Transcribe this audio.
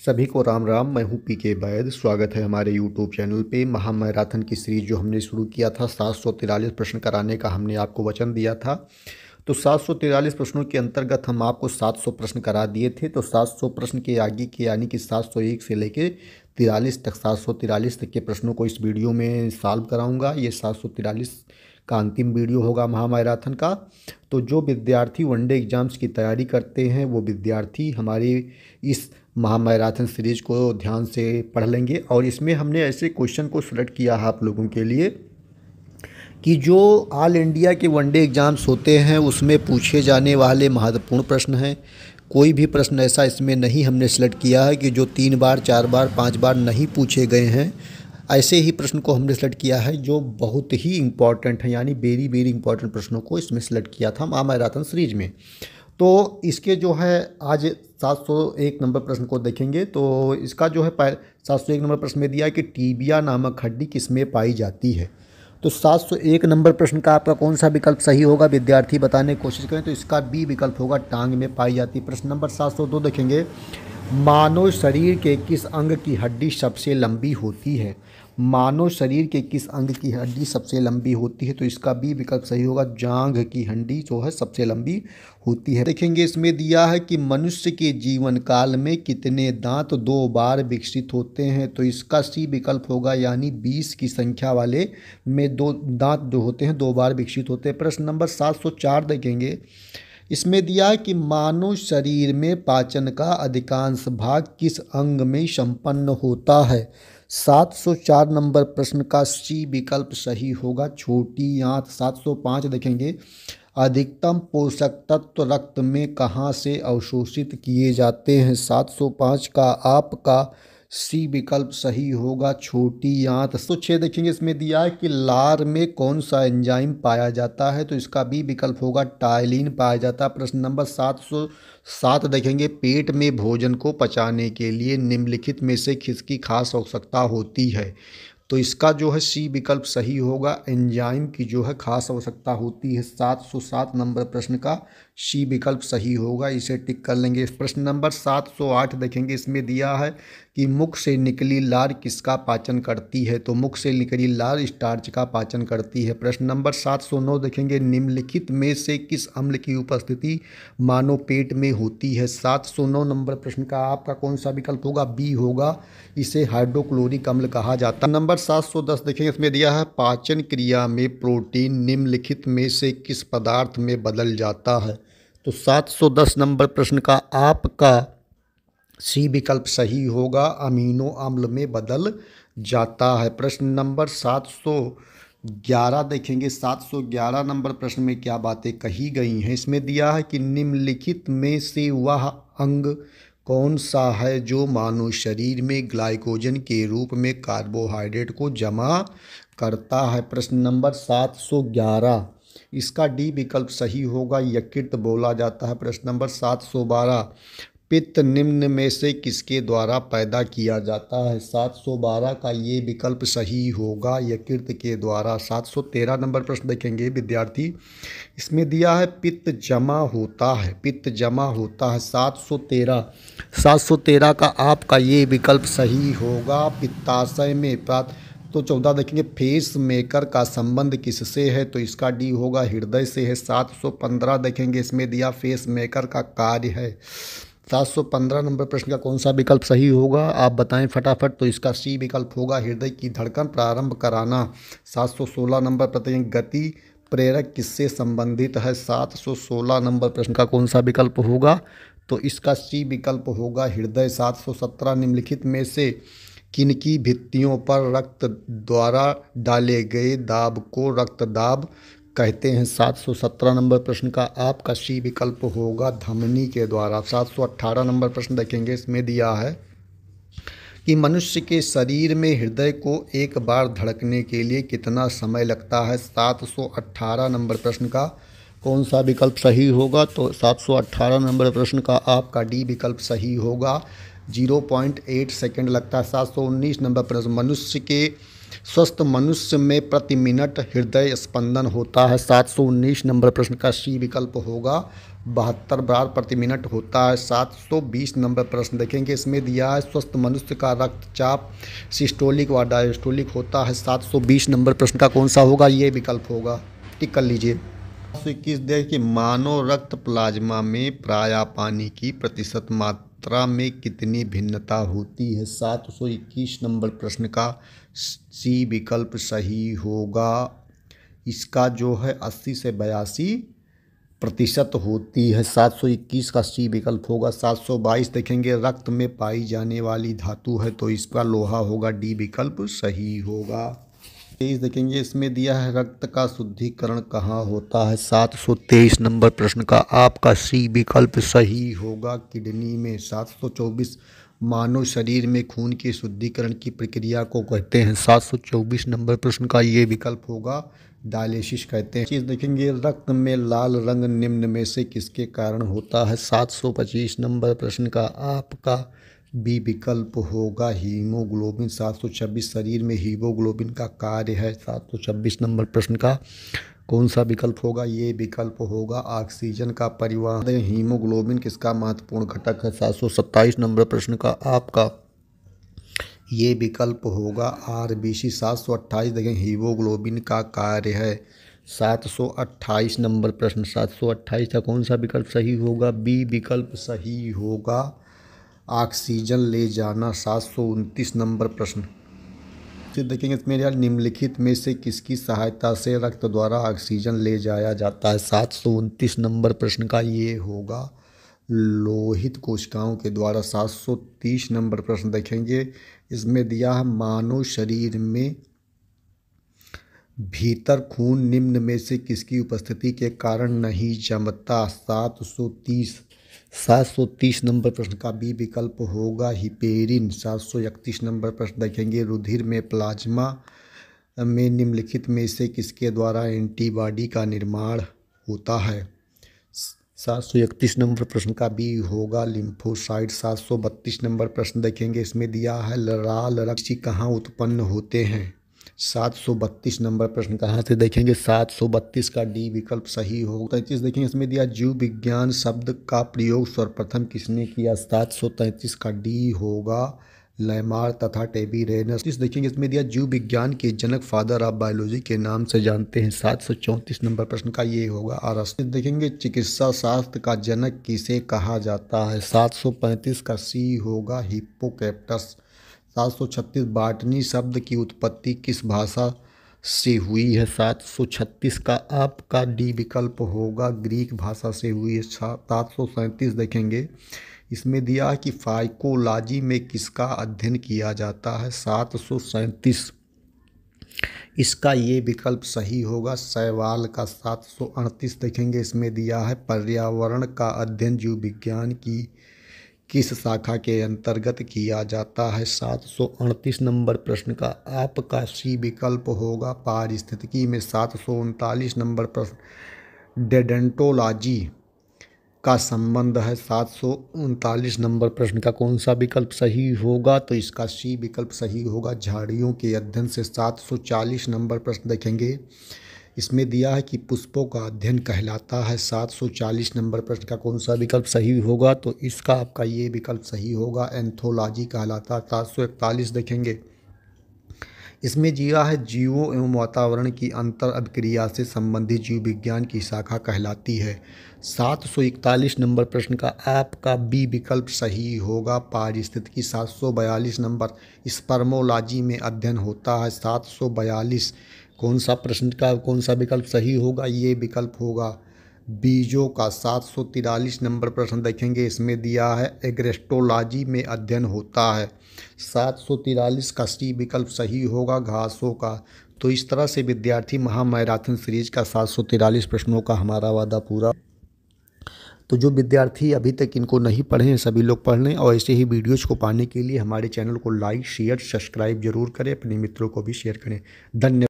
सभी को राम राम। मैं हूं पीके बैद। स्वागत है हमारे यूट्यूब चैनल पे। महामैराथन की सीरीज जो हमने शुरू किया था, 743 प्रश्न कराने का हमने आपको वचन दिया था। तो 743 प्रश्नों के अंतर्गत हम आपको 700 प्रश्न करा दिए थे। तो 700 प्रश्न के आगे के यानी कि 701 से लेके 43 तक, 743 तक के प्रश्नों को इस वीडियो में सॉल्व कराऊंगा। ये 743 का अंतिम वीडियो होगा महामैराथन का। तो जो विद्यार्थी वनडे एग्ज़ाम्स की तैयारी करते हैं वो विद्यार्थी हमारी इस महामैराथन सीरीज को ध्यान से पढ़ लेंगे। और इसमें हमने ऐसे क्वेश्चन को सिलेक्ट किया है आप लोगों के लिए कि जो ऑल इंडिया के वनडे एग्ज़ाम्स होते हैं उसमें पूछे जाने वाले महत्वपूर्ण प्रश्न हैं। कोई भी प्रश्न ऐसा इसमें नहीं हमने सेलेक्ट किया है कि जो 3 बार 4 बार 5 बार नहीं पूछे गए हैं। ऐसे ही प्रश्न को हमने सेलेक्ट किया है जो बहुत ही इम्पॉर्टेंट है, यानी वेरी वेरी इंपॉर्टेंट प्रश्नों को इसमें सेलेक्ट किया था महामैराथन सीरीज में। तो इसके जो है आज 701 नंबर प्रश्न को देखेंगे। तो इसका जो है 701 नंबर प्रश्न में दिया है कि टीबिया नामक हड्डी किसमें पाई जाती है। तो 701 नंबर प्रश्न का आपका कौन सा विकल्प सही होगा विद्यार्थी बताने की कोशिश करें। तो इसका बी विकल्प होगा, टांग में पाई जाती है। प्रश्न नंबर 702 देखेंगे, मानव शरीर के किस अंग की हड्डी सबसे लंबी होती है। मानव शरीर के किस अंग की हड्डी सबसे लंबी होती है। तो इसका बी विकल्प सही होगा, जांघ की हड्डी जो है सबसे लंबी होती है। देखेंगे इसमें दिया है कि मनुष्य के जीवन काल में कितने दांत 2 बार विकसित होते हैं। तो इसका सी विकल्प होगा, यानी 20 की संख्या वाले में 2 दांत जो होते हैं 2 बार विकसित होते हैं। प्रश्न नंबर 704 देखेंगे, इसमें दिया है कि मानव शरीर में पाचन का अधिकांश भाग किस अंग में संपन्न होता है। 704 नंबर प्रश्न का सी विकल्प सही होगा, छोटी आंत। 705 देखेंगे, अधिकतम पोषक तत्व रक्त में कहाँ से अवशोषित किए जाते हैं। 705 का आपका सी विकल्प सही होगा, छोटी आंत। 706 देखेंगे, इसमें दिया है कि लार में कौन सा एंजाइम पाया जाता है। तो इसका बी विकल्प होगा, टायलिन पाया जाता है। प्रश्न नंबर 707 देखेंगे, पेट में भोजन को पचाने के लिए निम्नलिखित में से किसकी खास आवश्यकता होती है। तो इसका जो है सी विकल्प सही होगा, एंजाइम की जो है खास आवश्यकता होती है। 707 नंबर प्रश्न का सी विकल्प सही होगा, इसे टिक कर लेंगे। प्रश्न नंबर 708 देखेंगे, इसमें दिया है कि मुख से निकली लार किसका पाचन करती है। तो मुख से निकली लार स्टार्च का पाचन करती है। प्रश्न नंबर 709 देखेंगे, निम्नलिखित में से किस अम्ल की उपस्थिति मानव पेट में होती है। 709 नंबर प्रश्न का आपका कौन सा विकल्प होगा, बी होगा, इसे हाइड्रोक्लोरिक अम्ल कहा जाता है। नंबर 710 देखेंगे, इसमें दिया है पाचन क्रिया में प्रोटीन निम्नलिखित में से किस पदार्थ में बदल जाता है। तो 710 नंबर प्रश्न का आपका सी विकल्प सही होगा, अमीनो अम्ल में बदल जाता है। प्रश्न नंबर 711 देखेंगे, 711 नंबर प्रश्न में क्या बातें कही गई हैं। इसमें दिया है कि निम्नलिखित में से वह अंग कौन सा है जो मानव शरीर में ग्लाइकोजन के रूप में कार्बोहाइड्रेट को जमा करता है। प्रश्न नंबर 711, इसका डी विकल्प सही होगा, यकृत बोला जाता है। प्रश्न नंबर 712, पित्त निम्न में से किसके द्वारा पैदा किया जाता है। 712 का ये विकल्प सही होगा, यकृत के द्वारा। 713 नंबर प्रश्न देखेंगे विद्यार्थी, इसमें दिया है पित्त जमा होता है, पित्त जमा होता है। 713 का आपका ये विकल्प सही होगा, पित्ताशय में। तो 14 देखेंगे, फेस मेकर का संबंध किससे है। तो इसका डी होगा, हृदय से है। 715 देखेंगे, इसमें दिया फेस मेकर का कार्य है। 715 नंबर प्रश्न का कौन सा विकल्प सही होगा, आप बताएं फटाफट। तो इसका सी विकल्प होगा, हृदय की धड़कन प्रारंभ कराना। 716 नंबर प्रश्न, गति प्रेरक किससे संबंधित है। 716 नंबर प्रश्न का कौन सा विकल्प होगा। तो इसका सी विकल्प होगा, हृदय। 717, निम्नलिखित में से किनकी भित्तियों पर रक्त द्वारा डाले गए दाब को रक्तदाब कहते हैं। 717 नंबर प्रश्न का आपका सी विकल्प होगा, धमनी के द्वारा। 718 नंबर प्रश्न देखेंगे, इसमें दिया है कि मनुष्य के शरीर में हृदय को एक बार धड़कने के लिए कितना समय लगता है। 718 नंबर प्रश्न का कौन सा विकल्प सही होगा। तो 718 नंबर प्रश्न का आपका डी विकल्प सही होगा, 0.8 सेकेंड लगता है। 719 नंबर प्रश्न, मनुष्य के स्वस्थ मनुष्य में प्रति मिनट हृदय स्पंदन होता है। 719 नंबर प्रश्न का सी विकल्प होगा, 72 बार प्रति मिनट होता है। 720 नंबर प्रश्न देखेंगे, इसमें दिया है स्वस्थ मनुष्य का रक्तचाप सिस्टोलिक व डायस्टोलिक होता है। 720 नंबर प्रश्न का कौन सा होगा, ये विकल्प होगा, टिक कर लीजिए। 721 देखिए, मानव रक्त प्लाज्मा में प्रायः पानी की प्रतिशत मात्रा में कितनी भिन्नता होती है। 721 नंबर प्रश्न का सी विकल्प सही होगा। इसका जो है 80 से 82% होती है। 721 का सी विकल्प होगा। 722 देखेंगे, रक्त में पाई जाने वाली धातु है, तो इसका लोहा होगा, डी विकल्प सही होगा। 23 देखेंगे, इसमें दिया है रक्त का शुद्धिकरण कहाँ होता है। 723 नंबर प्रश्न का आपका सी विकल्प सही होगा, किडनी में। 724 मानव शरीर में खून के शुद्धिकरण की प्रक्रिया को कहते हैं। 724 नंबर प्रश्न का ये विकल्प होगा, डायलिसिस कहते हैं। चीज़ देखेंगे, रक्त में लाल रंग निम्न में से किसके कारण होता है। 725 नंबर प्रश्न का आपका बी विकल्प होगा, हीमोग्लोबिन। 726 शरीर में हीमोग्लोबिन का कार्य है। 726 नंबर प्रश्न का कौन सा विकल्प होगा, ये विकल्प होगा, ऑक्सीजन का परिवहन। हीमोग्लोबिन किसका महत्वपूर्ण घटक है। 727 नंबर प्रश्न का आपका ये विकल्प होगा, आरबीसी। 728 देखें, हीमोग्लोबिन का कार्य है। 728 नंबर प्रश्न, 728 का कौन सा विकल्प सही होगा, बी विकल्प सही होगा, ऑक्सीजन ले जाना। 729 नंबर प्रश्न फिर देखेंगे, इसमें यार निम्नलिखित में से किसकी सहायता से रक्त द्वारा ऑक्सीजन ले जाया जाता है। 729 नंबर प्रश्न का ये होगा, लोहित कोशिकाओं के द्वारा। 730 नंबर प्रश्न देखेंगे, इसमें दिया है मानव शरीर में भीतर खून निम्न में से किसकी उपस्थिति के कारण नहीं जमता। 730 नंबर प्रश्न का बी विकल्प होगा, हिपेरिन। 731 नंबर प्रश्न देखेंगे, रुधिर में प्लाज्मा में निम्नलिखित में से किसके द्वारा एंटीबॉडी का निर्माण होता है। 731 नंबर प्रश्न का बी होगा, लिम्फोसाइट। 732 नंबर प्रश्न देखेंगे, इसमें दिया है लाल रक्त कहाँ उत्पन्न होते हैं। 732 नंबर प्रश्न कहाँ से देखेंगे, 732 का डी विकल्प सही होगा। 33 देखेंगे, इसमें दिया जीव विज्ञान शब्द का प्रयोग सर्वप्रथम किसने किया। 733 का डी होगा, लैमार तथा टेबीरेनस। इस देखेंगे, इसमें दिया जीव विज्ञान के जनक फादर ऑफ बायोलॉजी के नाम से जानते हैं। 734 नंबर प्रश्न का ये होगा, अरस्तु। देखेंगे, चिकित्सा शास्त्र का जनक किसे कहा जाता है। 735 का सी होगा, हिप्पोकैप्टस। 736 बॉटनी शब्द की उत्पत्ति किस भाषा से हुई है। 736 का आपका डी विकल्प होगा, ग्रीक भाषा से हुई है। 737 देखेंगे, इसमें दिया है कि फाइकोलॉजी में किसका अध्ययन किया जाता है। 737 इसका ये विकल्प सही होगा, शैवाल का। 738 देखेंगे, इसमें दिया है पर्यावरण का अध्ययन जीव विज्ञान की किस शाखा के अंतर्गत किया जाता है। 738 नंबर प्रश्न का आपका सी विकल्प होगा, पारिस्थितिकी में। 739 नंबर प्रश्न डेडेंटोलॉजी का संबंध है। 739 नंबर प्रश्न का कौन सा विकल्प सही होगा, तो इसका सी विकल्प सही होगा, झाड़ियों के अध्ययन से। 740 नंबर प्रश्न देखेंगे, इसमें दिया है कि पुष्पों का अध्ययन कहलाता है। 740 नंबर प्रश्न का कौन सा विकल्प सही होगा, तो इसका आपका ये विकल्प सही होगा, एंथोलॉजी कहलाता है। 741 देखेंगे, इसमें दिया है जीवों एवं वातावरण की अंतर अभिक्रिया से संबंधित जीव विज्ञान की शाखा कहलाती है। 741 नंबर प्रश्न का आपका बी विकल्प सही होगा, पारिस्थितिकी। 742 नंबर स्पर्मोलॉजी में अध्ययन होता है। 742 कौन सा प्रश्न का कौन सा विकल्प सही होगा, ये विकल्प होगा, बीजों का। 743 नंबर प्रश्न देखेंगे, इसमें दिया है एग्रेस्टोलॉजी में अध्ययन होता है। 743 का सी विकल्प सही होगा, घासों का। तो इस तरह से विद्यार्थी महामैराथन सीरीज का 743 प्रश्नों का हमारा वादा पूरा। तो जो विद्यार्थी अभी तक इनको नहीं पढ़े हैं, सभी लोग पढ़ लें, और ऐसे ही वीडियोज़ को पाने के लिए हमारे चैनल को लाइक शेयर सब्सक्राइब जरूर करें, अपने मित्रों को भी शेयर करें। धन्यवाद।